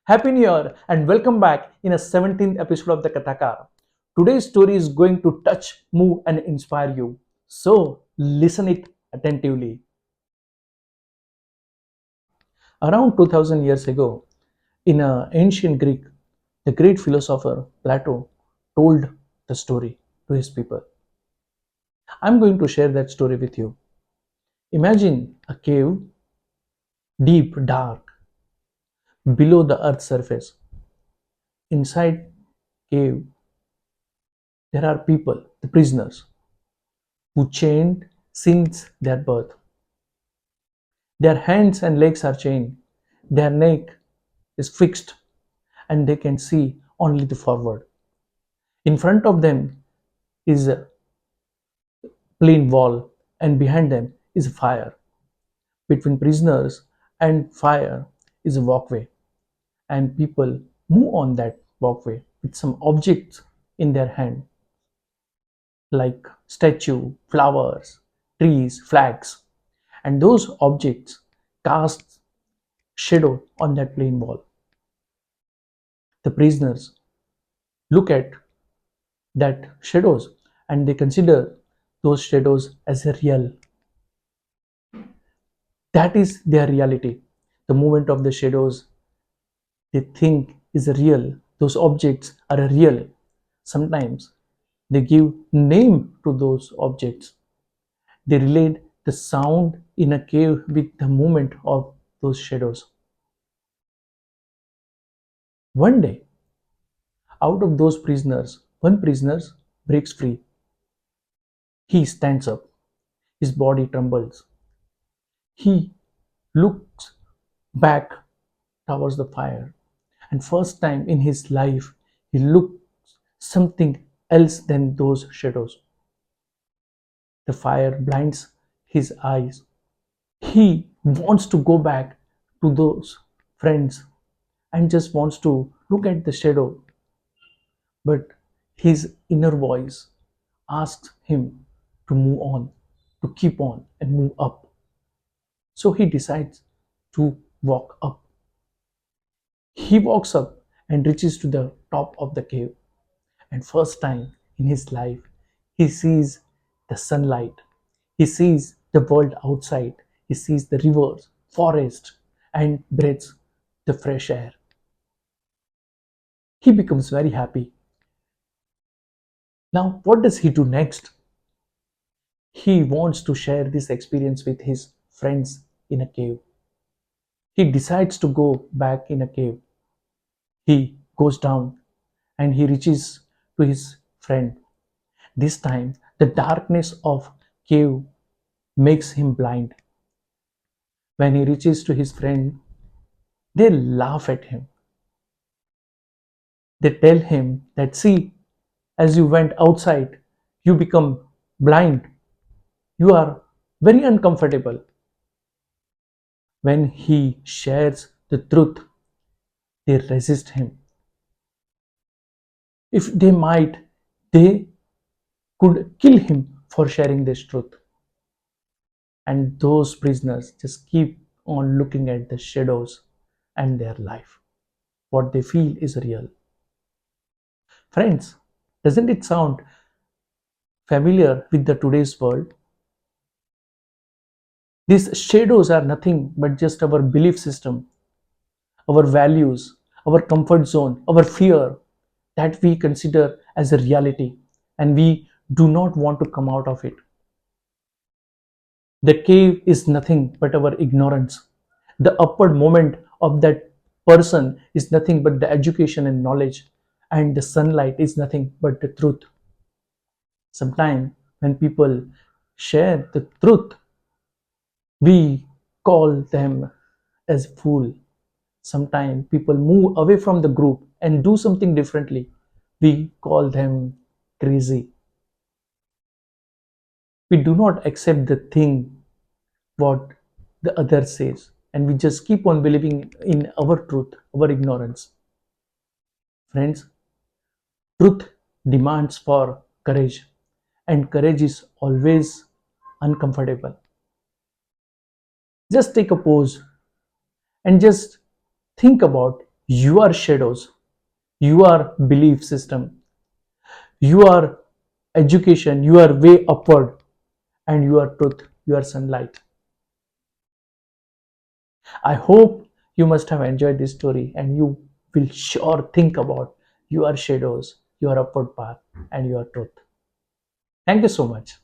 Happy New Year and welcome back in a 17th episode of the Kathakar. Today's story is going to touch, move, and inspire you. So listen it attentively. Around 2000 years ago, in ancient Greek, the great philosopher Plato told the story to his people. I'm going to share that story with you. Imagine a cave, deep, dark, below the earth's surface. Inside cave, there are people, the prisoners, who chained since their birth. Their hands and legs are chained, their neck is fixed, and they can see only the forward. In front of them is a plain wall, and behind them is fire. Between prisoners and fire is a walkway, and people move on that walkway with some objects in their hand, like statue, flowers, trees, flags, and those objects cast shadow on that plain wall. The prisoners look at that shadows and they consider those shadows as a real. That is their reality. The movement of the shadows they think is a real. Those objects are a real. Sometimes they give name to those objects. They relate the sound in a cave with the movement of those shadows. One day, out of those prisoners, one prisoner breaks free. He stands up. His body trembles. He looks back towards the fire, and first time in his life he looks something else than those shadows. The fire blinds his eyes. He wants to go back to those friends and just wants to look at the shadow, but his inner voice asks him to move on, to keep on and move up. So he decides to walk up. He walks up and reaches to the top of the cave. And first time in his life, he sees the sunlight. He sees the world outside. He sees the rivers, forest, and breathes the fresh air. He becomes very happy. Now, what does he do next? He wants to share this experience with his friends in a cave. He decides to go back in a cave. He goes down and he reaches to his friend. This time, the darkness of cave makes him blind. When he reaches to his friend, they laugh at him. They tell him that, see, as you went outside, you become blind. You are very uncomfortable. When he shares the truth, they resist him. If they might, they could kill him for sharing this truth. And those prisoners just keep on looking at the shadows and their life. What they feel is real. Friends, doesn't it sound familiar with the today's world? These shadows are nothing but just our belief system, our values, our comfort zone, our fear that we consider as a reality and we do not want to come out of it. The cave is nothing but our ignorance. The upward moment of that person is nothing but the education and knowledge, and the sunlight is nothing but the truth. Sometimes, when people share the truth, we call them as fool. Sometimes people move away from the group and do something differently. We call them crazy. We do not accept the thing what the other says, and we just keep on believing in our truth, our ignorance. Friends, truth demands for courage, and courage is always uncomfortable. Just take a pause and just think about You are shadows, you are belief system, you are education, you are way upward, and you are truth, you are sunlight. I hope you must have enjoyed this story and you will sure think about your shadows, your upward path, and your truth. Thank you so much.